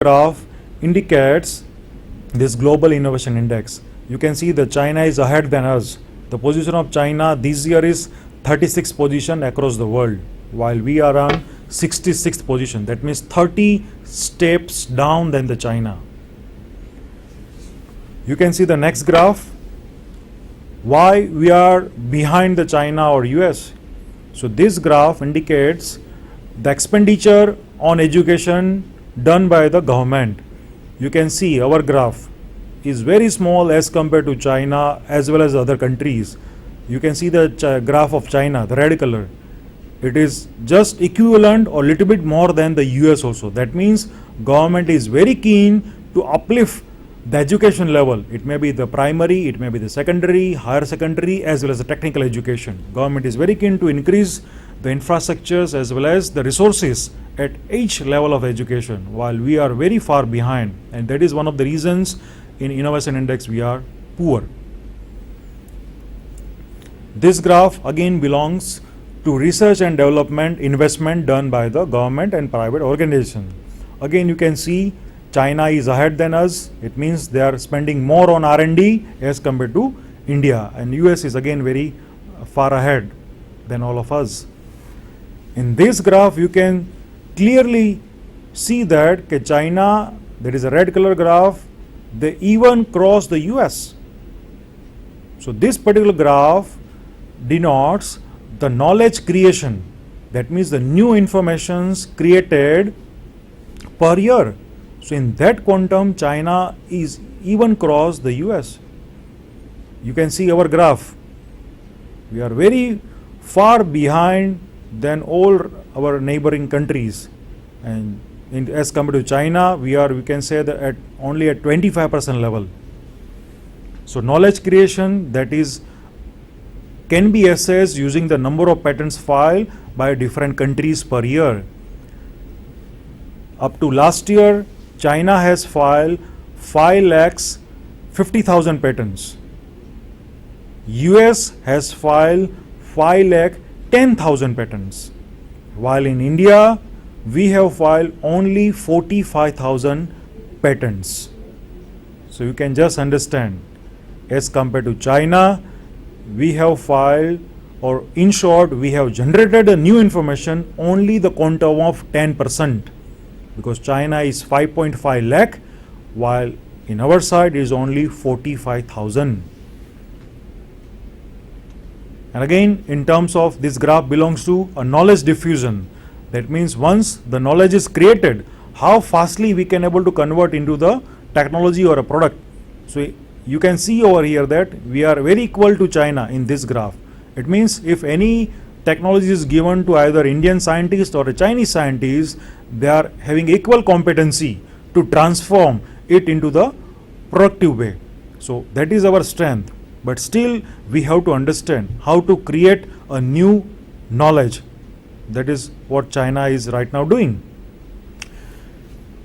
graph indicates this global innovation index. You can see that China is ahead than us. The position of China this year is 36th position across the world, while we are on 66th position. That means 30 steps down than the China. You can see the next graph, why we are behind the China or US. So this graph indicates the expenditure on education done by the government. You can see our graph is very small as compared to China as well as other countries. You can see the graph of China, the red color. It is just equivalent or little bit more than the US also. That means government is very keen to uplift the education level. It may be the primary, it may be the secondary, higher secondary as well as the technical education. Government is very keen to increase the infrastructures as well as the resources at each level of education, while we are very far behind, and that is one of the reasons in innovation index we are poor. This graph again belongs to research and development investment done by the government and private organization. Again you can see China is ahead than us. It means they are spending more on R&D as compared to India, and US is again very far ahead than all of us. In this graph you can clearly see that China, there is a red color graph, they even cross the US. So this particular graph denotes the knowledge creation. That means the new informations created per year. So in that quantum, China is even crossed the US. You can see our graph. We are very far behind than all our neighboring countries, and as compared to China, we can say that only at 25% level. So knowledge creation, that is, can be assessed using the number of patents filed by different countries per year. Up to last year, China has filed 5,50,000 patents. US has filed 5,10,000 patents, while in India we have filed only 45,000 patents. So you can just understand, as compared to China, we have filed, or in short, we have generated a new information only the quantum of 10%, because China is 5.5 lakh, while in our side is only 45,000. And again, in terms of this graph belongs to a knowledge diffusion. That means once the knowledge is created, how fastly we can able to convert into the technology or a product. So you can see over here that we are very equal to China in this graph. It means if any technology is given to either Indian scientist or a Chinese scientist, they are having equal competency to transform it into the productive way. So that is our strength. But still we have to understand how to create a new knowledge. That is what China is right now doing.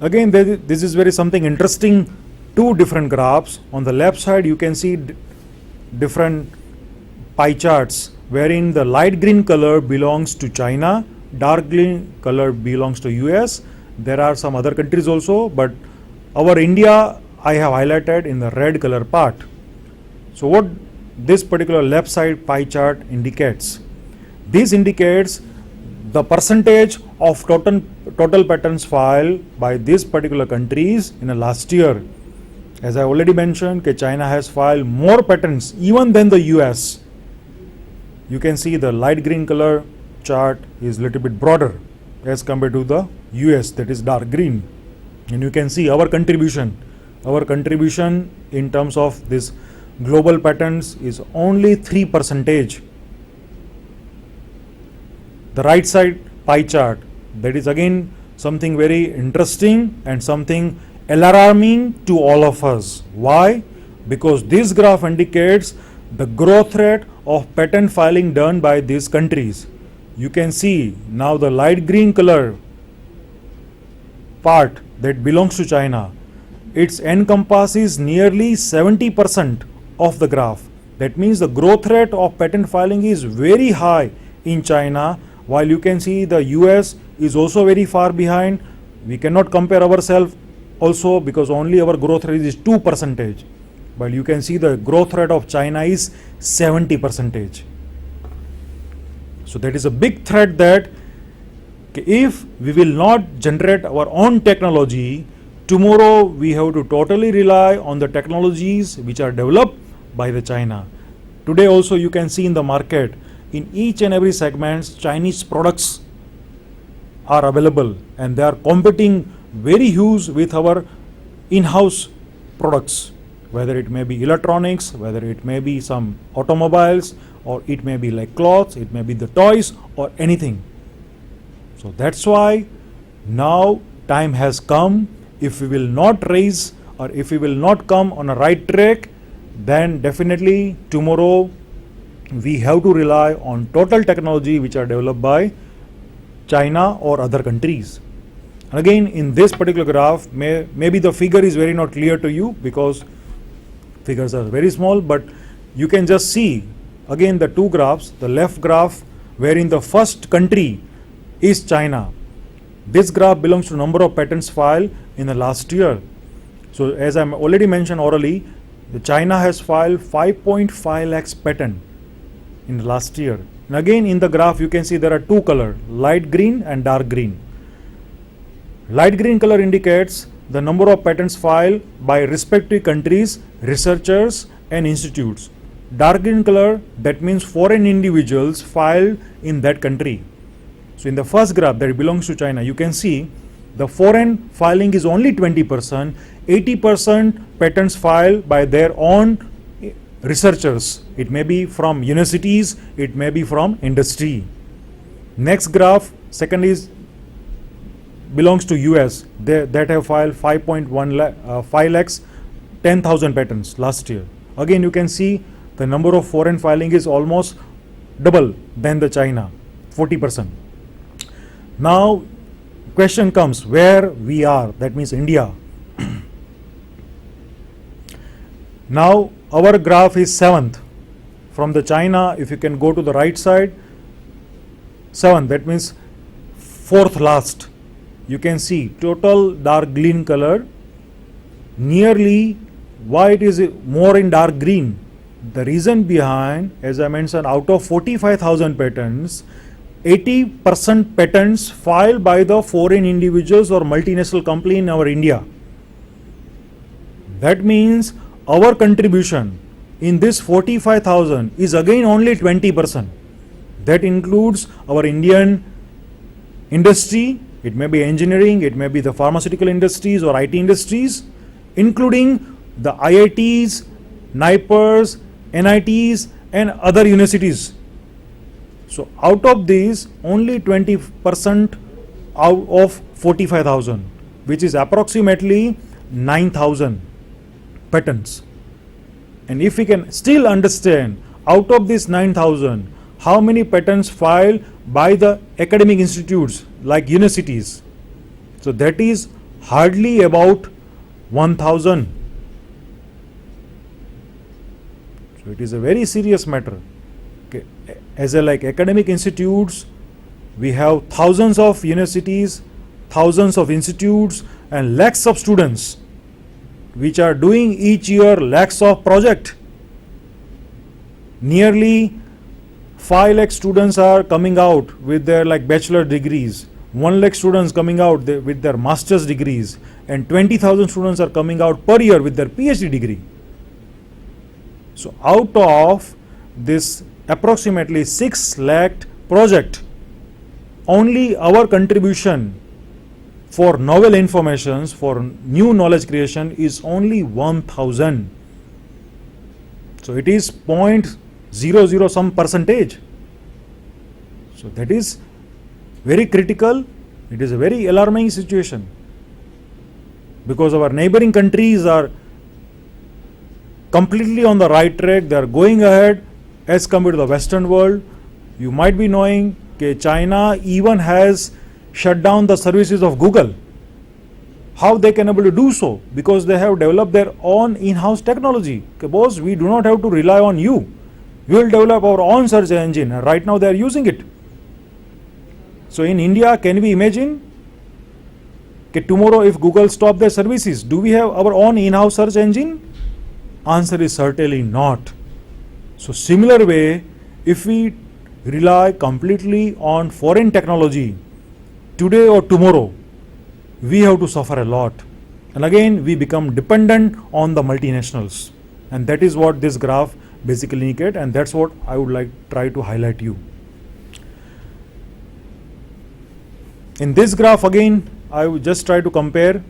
Again, this is very something interesting. Two different graphs. On the left side you can see different pie charts, wherein the light green color belongs to China, dark green color belongs to US. There are some other countries also, but our India I have highlighted in the red color part. So what this particular left side pie chart indicates? This indicates the percentage of total patents filed by these particular countries in the last year. As I already mentioned, China has filed more patents even than the US. You can see the light green color chart is little bit broader as compared to the US, that is dark green. And you can see our contribution. Our contribution in terms of this global patents is only 3%. The right side pie chart, that is again something very interesting and something alarming to all of us. Why? Because this graph indicates the growth rate of patent filing done by these countries. You can see now the light green color part that belongs to China, it encompasses nearly 70% of the graph. That means the growth rate of patent filing is very high in China, while you can see the US is also very far behind. We cannot compare ourselves also because only our growth rate is 2%, but you can see the growth rate of China is 70%. So that is a big threat that if we will not generate our own technology, tomorrow we have to totally rely on the technologies which are developed by the China. Today also you can see in the market, in each and every segment, Chinese products are available and they are competing very huge with our in-house products, whether it may be electronics, whether it may be some automobiles, or it may be like clothes, it may be the toys or anything. So that's why now time has come. If we will not raise or if we will not come on a right track, then definitely tomorrow we have to rely on total technology which are developed by China or other countries. And again, in this particular graph, maybe the figure is very not clear to you because figures are very small, but you can just see again the two graphs. The left graph wherein the first country is China. This graph belongs to number of patents filed in the last year. So as I already mentioned orally, the China has filed 5.5 lakhs patent in the last year. And again in the graph you can see there are two colors, light green and dark green. Light green color indicates the number of patents filed by respective countries, researchers and institutes. Dark green color, that means foreign individuals filed in that country. So in the first graph that belongs to China, you can see the foreign filing is only 20%, 80% patents filed by their own researchers. It may be from universities, it may be from industry. Next graph, second is belongs to US. That have filed 5 lakhs 10,000 patents last year. Again you can see the number of foreign filing is almost double than the China, 40%. Now question comes where we are, that means India. Now our graph is 7th from the China. If you can go to the right side, 7th, that means 4th last. You can see total dark green color. Nearly why it is more in dark green? The reason behind, as I mentioned, out of 45,000 patents, 80% patents filed by the foreign individuals or multinational company in our India. That means our contribution in this 45,000 is again only 20%. That includes our Indian industry, it may be engineering, it may be the pharmaceutical industries or IT industries, including the IITs, NIPERs, NITs and other universities. So out of these, only 20% out of 45,000, which is approximately 9,000 patents. And if we can still understand out of this 9,000, how many patents filed by the academic institutes like universities, so that is hardly about 1,000. So it is a very serious matter. Okay. As a like academic institutes, we have thousands of universities, thousands of institutes and lakhs of students which are doing each year lakhs of project. Nearly 5 lakh students are coming out with their like bachelor degrees, 1 lakh students coming out with their master's degrees, and 20,000 students are coming out per year with their PhD degree. So out of this approximately 6 lakh project, only our contribution for novel informations, for new knowledge creation is only 1,000. So it is 0.00 some percentage. So that is very critical. It is a very alarming situation because our neighboring countries are completely on the right track. They are going ahead as compared to the Western world. You might be knowing that China even has shut down the services of Google. How they can able to do so? Because they have developed their own in-house technology. Okay, boss, we do not have to rely on you. We will develop our own search engine. Right now they are using it. So in India, can we imagine Okay, tomorrow if Google stop their services, do we have our own in-house search engine? Answer is certainly not. So similar way, if we rely completely on foreign technology today or tomorrow, we have to suffer a lot. And again, we become dependent on the multinationals. And that is what this graph basically indicates, and that's what I would like try to highlight you. In this graph again, I would just try to compare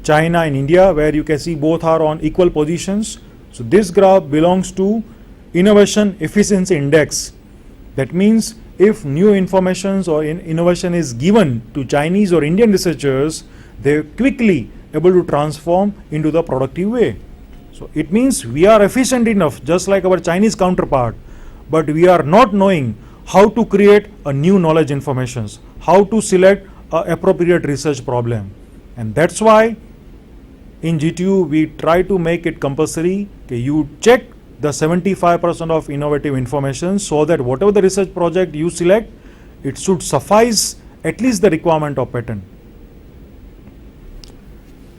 China and India, where you can see both are on equal positions. So this graph belongs to Innovation Efficiency Index. That means if new informations or innovation is given to Chinese or Indian researchers, they quickly able to transform into the productive way. So it means we are efficient enough, just like our Chinese counterpart, but we are not knowing how to create a new knowledge informations, how to select a appropriate research problem. And that's why in GTU we try to make it compulsory. Okay, you check the 75% of innovative information so that whatever the research project you select, it should suffice at least the requirement of patent.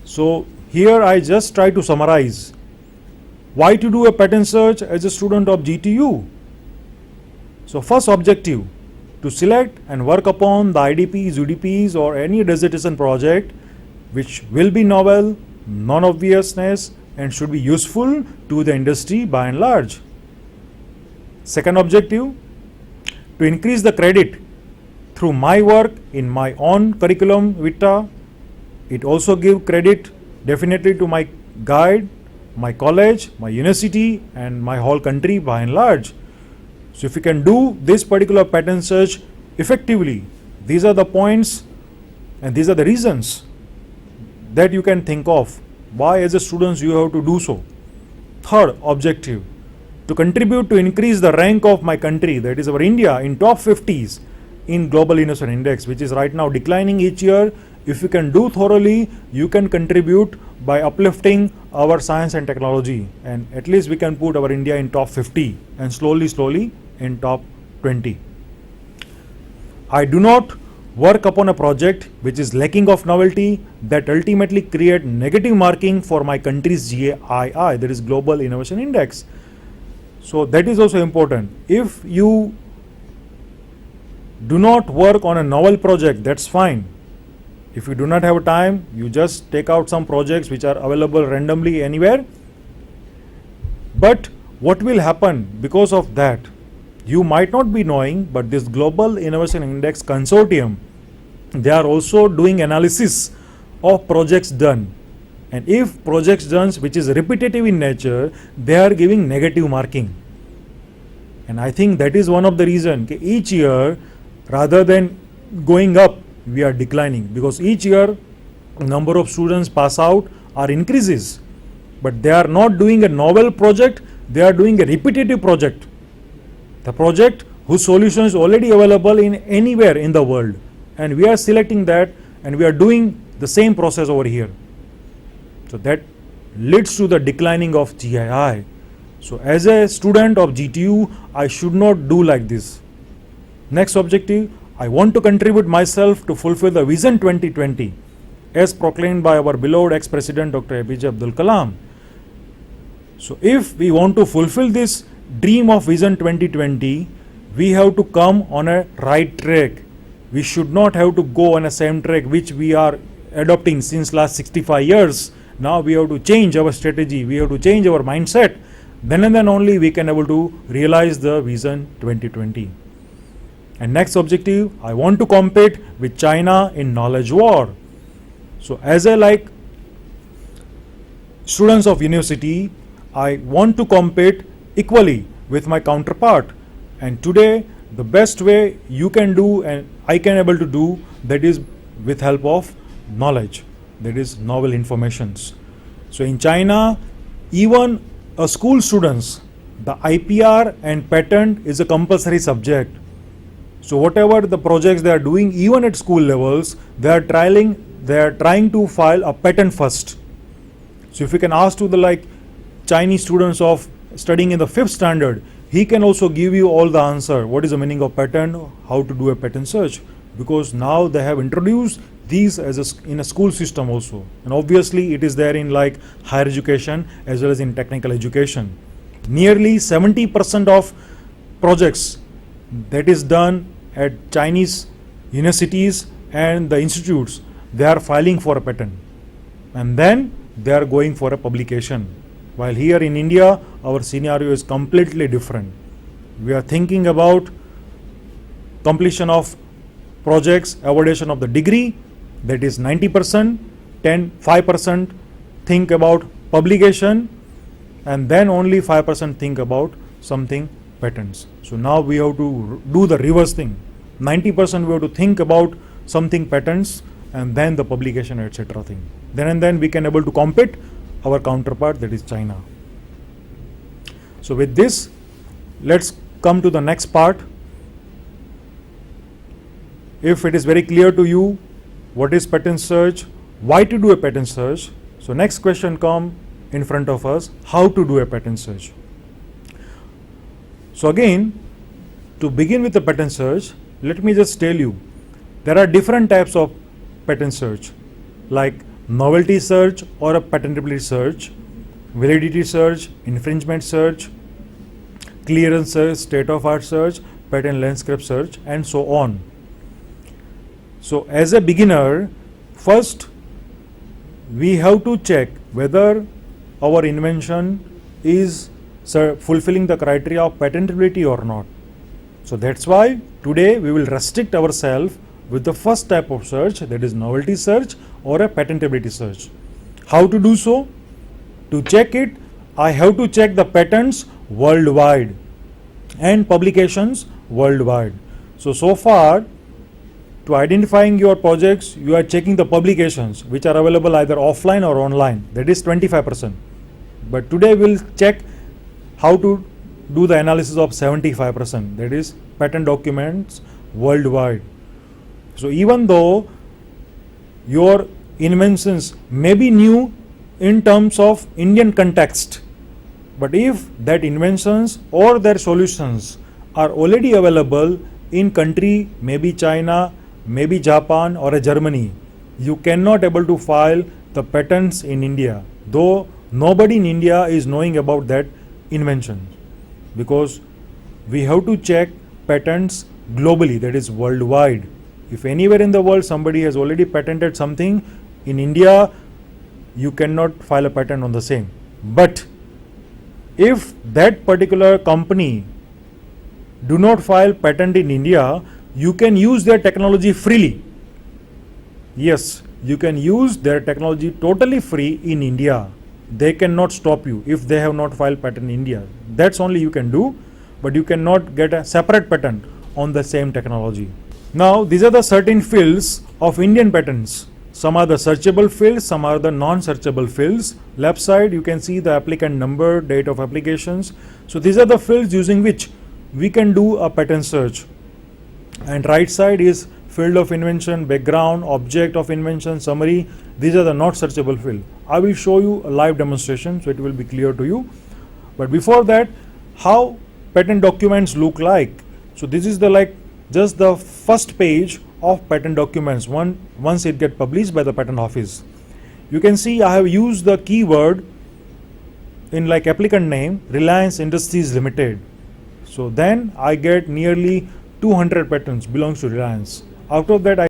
So here I just try to summarize why to do a patent search as a student of GTU. So first objective, to select and work upon the IDPs, UDPs or any dissertation project which will be novel, non-obviousness and should be useful to the industry by and large. Second objective, to increase the credit through my work in my own curriculum vitae. It also give credit definitely to my guide, my college, my university and my whole country by and large. So if you can do this particular patent search effectively, these are the points and these are the reasons that you can think of why as a student you have to do so. Third objective, to contribute to increase the rank of my country, that is our India, in top 50s in Global Innovation Index, which is right now declining each year. If you can do thoroughly, you can contribute by uplifting our science and technology, and at least we can put our India in top 50 and slowly in top 20. I do not work upon a project which is lacking of novelty that ultimately create negative marking for my country's GAII, that is Global Innovation Index. So that is also important. If you do not work on a novel project, that's fine. If you do not have time, you just take out some projects which are available randomly anywhere. But what will happen because of that? You might not be knowing, but this Global Innovation Index Consortium, they are also doing analysis of projects done. And if projects done which is repetitive in nature, they are giving negative marking. And I think that is one of the reasons each year, rather than going up, we are declining, because each year number of students pass out are increases, but they are not doing a novel project, they are doing a repetitive project, the project whose solution is already available in anywhere in the world, and we are selecting that and we are doing the same process over here. So that leads to the declining of GII. So as a student of GTU, I should not do like this. Next objective, I want to contribute myself to fulfill the Vision 2020 as proclaimed by our beloved ex-president Dr. APJ Abdul Kalam. So if we want to fulfill this dream of Vision 2020, we have to come on a right track. We should not have to go on a same track which we are adopting since last 65 years. Now we have to change our strategy, we have to change our mindset. Then and then only we can able to realize the Vision 2020. And next objective, I want to compete with China in knowledge war. So as a students of university, I want to compete equally with my counterpart. And today the best way you can do and I can able to do, that is with help of knowledge, that is novel informations. So in China, even a school students, the IPR and patent is a compulsory subject. So whatever the projects they are doing, even at school levels, they are trying to file a patent first. So if you can ask to the Chinese students of studying in the 5th standard, he can also give you all the answer. What is the meaning of patent? How to do a patent search? Because now they have introduced these in a school system also, and obviously it is there in like higher education as well as in technical education. Nearly 70% of projects that is done at Chinese universities and the institutes, they are filing for a patent and then they are going for a publication. While here in India, our scenario is completely different. We are thinking about completion of projects, awardation of the degree, that is 90%, 5% think about publication, and then only 5% think about something patents. So now we have to do the reverse thing. 90% we have to think about something patents and then the publication, etc. thing. Then and then we can able to compete our counterpart, that is China. So with this, let's come to the next part. If it is very clear to you what is patent search, why to do a patent search, so next question come in front of us, how to do a patent search. So again, to begin with the patent search, let me just tell you, there are different types of patent search, like novelty search or a patentability search, validity search, infringement search, clearance search, state of art search, patent landscape search, and so on. So as a beginner, first we have to check whether our invention is fulfilling the criteria of patentability or not. So that's why today we will restrict ourselves with the first type of search, that is novelty search or a patentability search. How to do so? To check it, I have to check the patents worldwide and publications worldwide. So far, to identifying your projects, you are checking the publications which are available either offline or online, that is 25%. But today we'll check how to do the analysis of 75%, that is patent documents worldwide. So even though your inventions may be new in terms of Indian context, but if that inventions or their solutions are already available in country, maybe China, maybe Japan or a Germany, you cannot able to file the patents in India, though nobody in India is knowing about that invention, because we have to check patents globally, that is worldwide. If anywhere in the world somebody has already patented something, in India you cannot file a patent on the same. But if that particular company do not file patent in India, you can use their technology freely. Yes, you can use their technology totally free in India. They cannot stop you if they have not filed patent in India. That's only you can do, but you cannot get a separate patent on the same technology. Now, these are the certain fields of Indian patents. Some are the searchable fields, some are the non-searchable fields. Left side, you can see the applicant number, date of applications. So these are the fields using which we can do a patent search. And right side is field of invention, background, object of invention, summary. These are the not searchable field. I will show you a live demonstration so it will be clear to you. But before that, how patent documents look like. So this is the just the first page of patent documents once it get published by the patent office. You can see I have used the keyword in applicant name Reliance Industries Limited. So then I get nearly 200 patents belongs to Reliance. Out of that I